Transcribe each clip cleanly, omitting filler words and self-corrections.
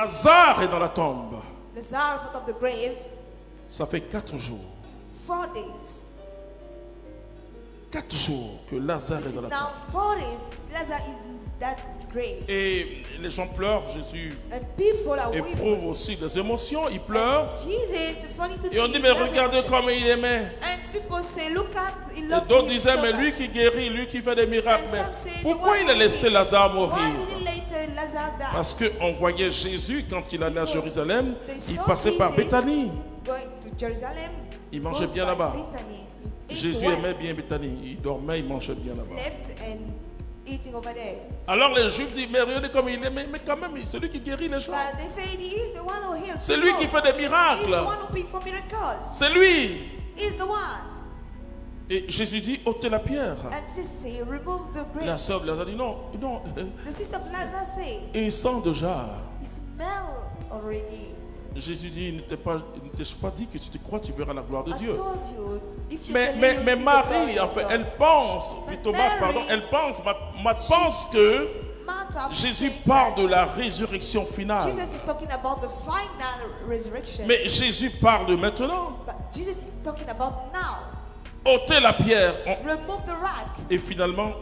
Lazare est dans la tombe. Lazarus out of the grave. Ça fait 4 jours. 4 days. 4 jours que Lazare This est dans is la now tombe. 4 days. Lazarus is in that grave. Et les gens pleurent, Jésus And people are weeping. éprouve aussi des émotions, il pleure. And Jesus falling to Et on dit, tears, mais that's regardez emotion. comme il aimait. And people say, look at, he Et loved d'autres him disaient, so mais much. lui qui guérit, lui qui fait des miracles. And Mais some say, pourquoi the il a one laissé who- Lazare Why mourir? did he let Lazarus die? Parce qu'on voyait Jésus, quand il allait à Jérusalem, They il saw passait par Jesus Béthanie. Going to Jerusalem. Il mangeait goes bien by là-bas. Bethany. He ate Jésus well. aimait bien Béthanie. Il dormait, il mangeait bien là-bas. Slept and eating over there. Alors les Juifs disent, mais regardez comme il aimait, mais quand même, c'est lui qui guérit les gens. But they say he is the one who heals. C'est lui qui people. fait des He's the miracles. one who performs miracles. C'est lui. He's the one. Et Jésus dit, ôtez la pierre. And Jesus say, remove the La bread. sœur de Lazare dit, non, non. The sister of Lazarus say, Il sent déjà. he smell already. Jésus dit, ne t'ai pas dit que si tu crois, tu verras la gloire de I Dieu. told you, if you Mais believe, you see the Marie, glory en of fait, God. elle pense, plutôt Marthe, pardon, elle pense, Marthe pense que Martha Jésus said parle that de la résurrection finale. Jesus is talking about the final resurrection. Mais Jésus parle de maintenant. But Jesus is talking about now. Ôtez la pierre. Remove the rock. Et finalement,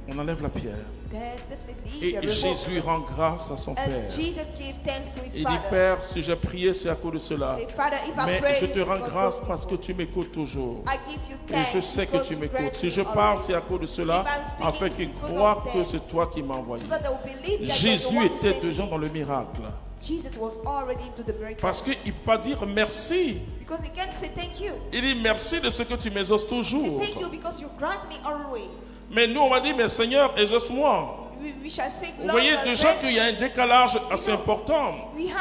on enlève la pierre. Then definitely Et they remove Jésus it. rend grâce à son Père. And Jesus gave thanks to his Il dit, Father. Père, si j'ai prié, c'est à cause de cela. Say, Father, if I Mais pray, je te it's rends because grâce those parce que people. tu m'écoutes toujours. I give you Et thanks je sais que because tu you m'écoutes. grant Si me je already. parle, c'est à cause de cela, If I'm speaking, afin it's qu'ils because croient of que them. c'est toi qui m'as envoyé. So that they will believe that you're the Jésus one who était sent déjà me. dans le miracle. Jesus was already into the miracle. Parce qu'il ne peut pas dire merci. Because he can't say thank you. Il dit merci de ce que tu m'exauces Say toujours. thank you because you grant me always. Mais nous, on va dire, mais Seigneur, exauce-moi. We shall say, Vous Lord, voyez déjà qu'il y a un décalage assez important.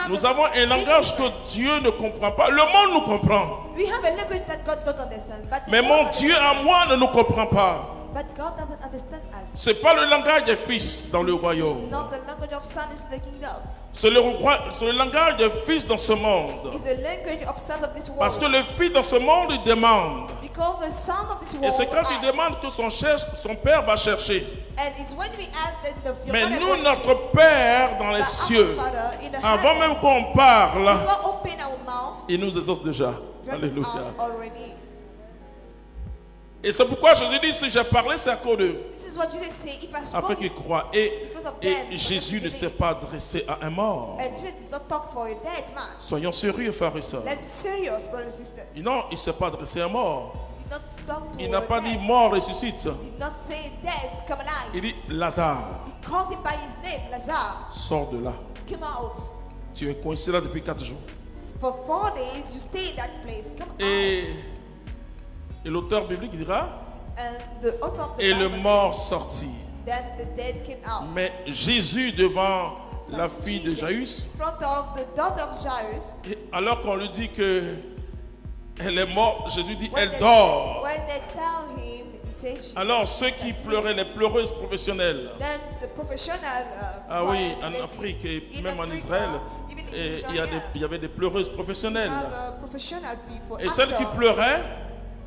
Nous avons un langage que Dieu ne comprend pas. Le monde nous comprend. we have a language that God don't understand. But Mais God mon understands. Dieu à moi ne nous comprend pas. But God doesn't understand us. Ce n'est pas le langage des fils dans le royaume. Not the language of sons in the kingdom. C'est le langage des fils dans ce monde. It's the language of sons of this world. Parce que le fils dans ce monde, il demande. Because the son of this Et world c'est quand will il ask. demande que son père va chercher. And it's when we ask that your Mais father nous, going notre Père dans to- les but our cieux, Father in the avant heaven, même qu'on parle, before open our mouth, il nous exauce déjà. grant Alléluia. us already. Et c'est pourquoi Jésus dit, si j'ai parlé, c'est à cause d'eux. This is what Jesus said. If I Afin spoke, qu'ils croient. Et because of them, Jésus ne because s'est of pas adressé à un mort. and Jesus did not talk for a dead man. Soyons sérieux, frères et sœurs. Let's be serious, brothers and sisters. Non, il ne s'est pas adressé à un mort. He did not talk to Il n'a a pas dead. dit mort ressuscite. He did not say dead, come alive. Il dit Lazare, He called him by his name, Lazarus. sors de là. Come out. Tu es coincé là depuis 4 jours. For 4 days, you stay in that place. Come Et out. l'auteur biblique dira, And the author of the et le Bible mort says, sortit. then the dead came out. Mais Jésus devant la fille de Jesus, Jaïrus, in front of the daughter of Jairus, et alors qu'on lui dit que elle est morte, Jésus dit when elle dort. when they tell him, he says, Alors ceux qui pleuraient, les pleureuses professionnelles, then the professional, ah oui, choir en ladies Afrique et in même en Africa, Israël, even in et Israel, il y avait des pleureuses we professionnelles. have professional people, Et celles qui actors. pleuraient,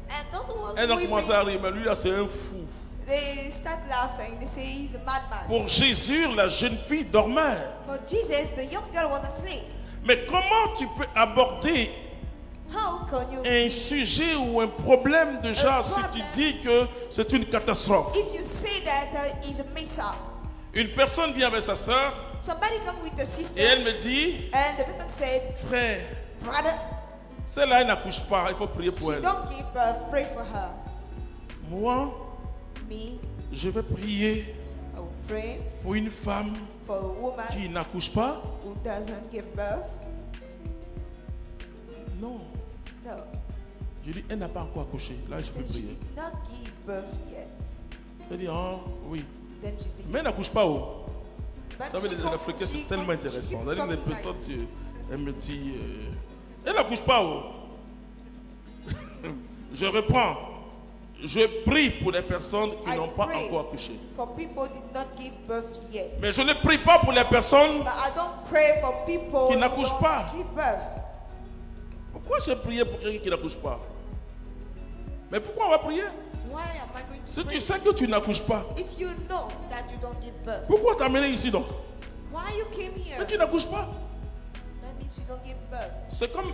And those who was elles ont weeping, commencé à rire, mais lui là c'est un fou. they start laughing. They say he's a madman. Pour Jésus, la jeune fille dormait. For Jesus, the young girl was asleep. Mais comment tu peux aborder How can you, un sujet ou un problème déjà si tu dis que c'est une catastrophe? if you say that he's a mess-up? Une personne vient avec sa soeur Somebody come with the sister, et elle me dit, and the person said, frère, brother, celle-là elle n'accouche pas, il faut prier pour she elle. don't give birth, pray for her. Moi, Me, je vais prier I will pray pour une femme for a woman qui n'accouche pas. who doesn't give birth. Non. No, Je dis, elle n'a pas encore accouché. Là, je peux then she prier. did not give birth yet. Elle dit, ah, oui. Then she said, Mais elle n'accouche pas où? but Vous savez, she les con- Africains, she c'est tellement continued, she intéressant. keep C'est-à-dire, les talking like- personnes, elle me dit, elle n'accouche pas où? Je reprends. Je prie pour les personnes qui I n'ont pas pray encore accouché. for people who did not give birth yet. Mais je ne prie pas pour les personnes. But I don't pray for people Qui who n'accouchent don't pas. give birth. Pourquoi j'ai prié pour quelqu'un qui n'accouche pas? Mais pourquoi on va prier? Why am I going to Si pray? tu sais que tu n'accouches pas, If you know that you don't give birth, pourquoi t'as amené ici donc? why you came here? Mais tu n'accouches pas. you don't give birth. C'est comme...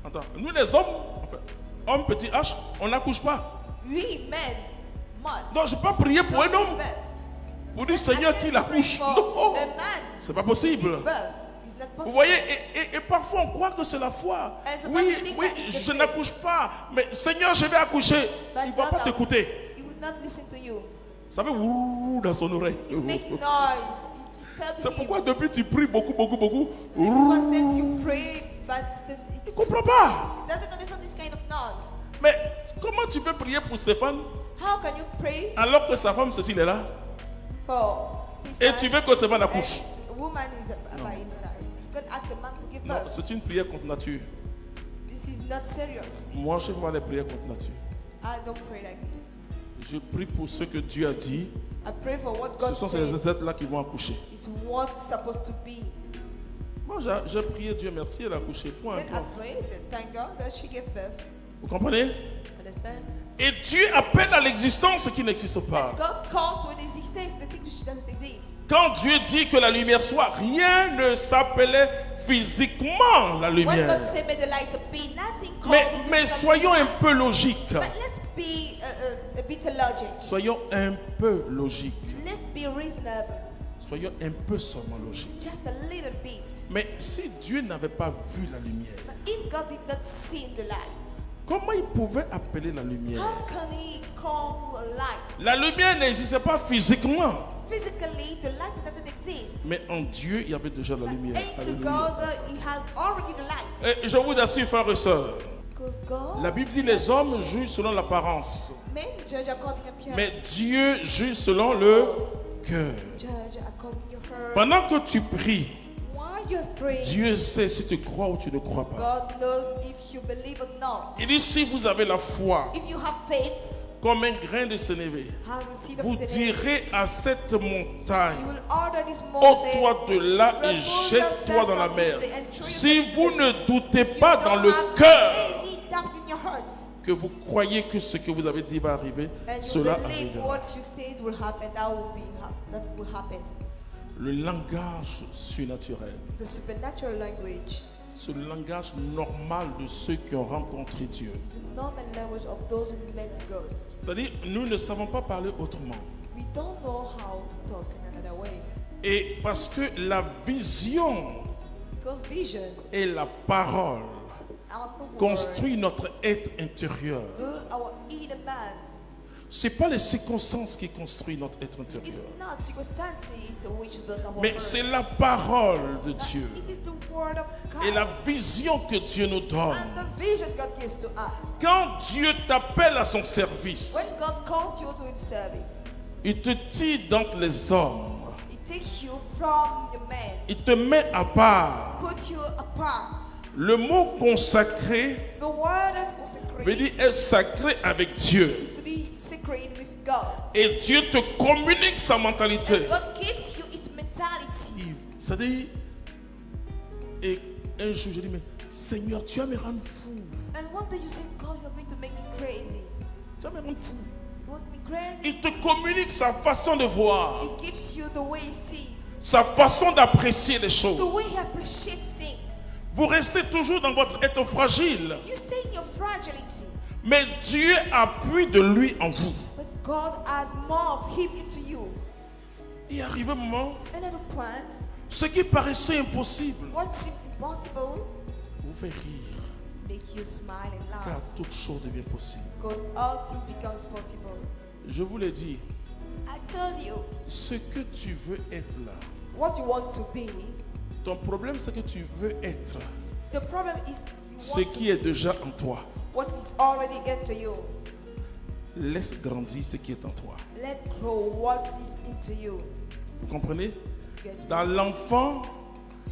Attends, nous les hommes, enfin, homme petit H, on n'accouche pas. We men must Donc je ne peux pas prier pour un give homme, birth. pour dire Seigneur qu'il accouche. For Non, a man c'est pas possible. give birth. It's not Vous possible. voyez, et parfois on croit que c'est la foi. And sometimes Oui, you think oui, that it's the je faith. n'accouche pas, mais Seigneur, je vais accoucher. But Il ne va pas God, t'écouter. He would not listen to you. Ça fait ouh dans son oreille. You make noise. It C'est tells him. pourquoi depuis tu pries beaucoup. This is what says you pray, but Il ne it comprend pas. doesn't understand this kind of noise. Mais comment tu peux prier pour Stéphane How can you pray alors que sa femme Cécile est là for et Stephen tu veux que Stéphane and accouche? a woman is by his side? You can ask a man to give Non, birth. c'est une prière contre nature. This is not serious. Moi, je fais pas des prières contre nature. I don't pray like this. Je prie pour ce que Dieu a dit. I pray for what Ce God sont ces says êtres-là qui vont accoucher. is what's supposed to be. Moi, j'ai prié Dieu merci, elle a accouché. Point Then I importe. pray that thank God that she gave birth. Vous comprenez? Understand? Et Dieu appelle à l'existence ce qui n'existe pas. God called to an existence the thing which doesn't exist. Quand Dieu dit que la lumière soit, rien ne s'appelait physiquement la When lumière. God said may the light be, nothing called Mais physically. soyons un peu logiques. But let's be a bit logic. Soyons un peu logiques. Let's be reasonable. Soyons un peu seulement logiques. Just a little bit. Mais si Dieu n'avait pas vu la lumière, But if God did not see the light, comment il pouvait appeler la lumière? how can He call a light? La lumière n'existait pas physiquement. Physically, the light doesn't exist. Mais en Dieu, il y avait déjà la But lumière. into Alléluia. God, He has already the light. Et je vous assure, frères et sœurs, Because God, la Bible dit les hommes jugent selon l'apparence. men judge according to appearance. Mais Dieu juge selon le cœur. Judge according to your heart. Pendant que tu pries, While you're praying, Dieu sait si tu crois ou tu ne crois pas. God knows if you believe or not. Il dit si vous avez la foi If you have faith, comme un grain de sénévé, how you see the vous city, direz à cette montagne, you will order this mountain. ôte-toi de là et remove jette-toi yourself dans la from mer. this place and throw Si yourself vous in ne this. doutez You pas don't dans le have cœur any doubt in your heart, que vous croyez que ce que vous avez dit va arriver, and you cela believe arrivera. what you said will happen, that will happen. Le langage surnaturel, The supernatural language, c'est le langage normal de ceux qui ont rencontré Dieu. the normal language of those who met God. C'est-à-dire, nous ne savons pas parler autrement. We don't know how to talk in another way. Et parce que la vision Because vision, et la parole our word, construisent notre être intérieur. build our inner man. Ce n'est pas les circonstances qui construisent notre être It's intérieur. not circumstances which build our Mais word. c'est la parole de But Dieu it is the word of God. et la vision que Dieu nous donne. And the vision God gives to us. Quand Dieu t'appelle à son service, When God calls you to His service, il te tire d'entre les hommes. He takes you from the man, Il te met à part. puts you apart. Le mot consacré The word that was veut dire être sacré avec Dieu. is to be sacred with God. Et Dieu te communique sa mentalité. And God gives you its mentality. C'est-à-dire, et un jour, je dis, mais Seigneur, tu vas me rendre fou. And one day you say, God, you're going to make me crazy. Tu vas me rendre fou. You want me crazy? Il te communique sa façon de voir, He gives you the way He sees, sa façon d'apprécier les the choses. way He appreciates things. Vous restez toujours dans votre être fragile, You stay in your fragility, mais Dieu appuie de lui en vous. but God has more of Him into you. Il arrive un moment, Another point, ce qui paraissait impossible what seems impossible vous fait rire, make you smile and laugh, car toute chose devient possible. because all things becomes possible. Je vous l'ai dit, I told you, ce que tu veux être là, what you want to be. ton problème c'est que tu veux être The problem is you ce want qui est déjà en toi. to, what is already into you. Laisse grandir ce qui est en toi. Let grow what is into you. Vous comprenez? Get me? Dans l'enfant,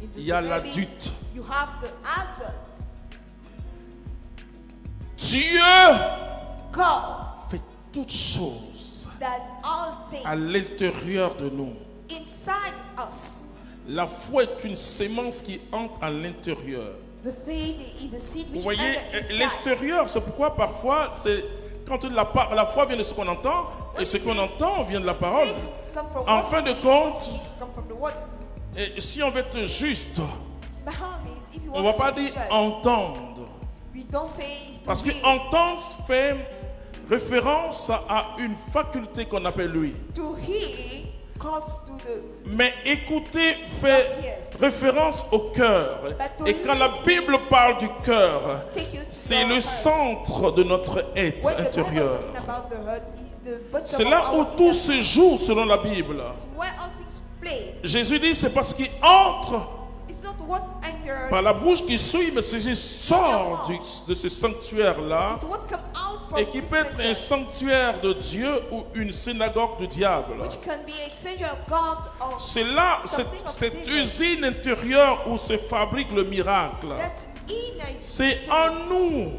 Into il y a the baby, l'adulte. You have the adult. Dieu God fait toutes choses does all things à l'intérieur de nous. inside us. La foi est une sémence qui entre à l'intérieur. The faith is a seed Vous which voyez, enter inside. l'extérieur, c'est pourquoi parfois, c'est quand la foi vient de ce qu'on entend, et ce qu'on entend vient de la parole. Faith come from En what fin de we see, compte, come from the word. et si on veut être juste, But On ne va pas dire entendre. We don't say Parce que hear. entendre fait référence à une faculté qu'on appelle lui. To hear calls to the Mais écouter fait référence au cœur. Et quand la Bible parle du cœur, take you to c'est your le heart. centre de notre être When the Bible intérieur. is talking about the heart, is the bottom C'est of là où our tout inner se joue selon la Bible. being. Where all things play. Jésus dit c'est parce qu'il entre It's not what enters. par la bouche qui suit, mais c'est qui sort de ce sanctuaire-là It's what come out from et qui this peut être un sanctuary, sanctuaire de Dieu ou une synagogue du diable. which can be a sanctuary of God or C'est là, something of cette devil. usine intérieure où se fabrique le miracle. That inner C'est en nous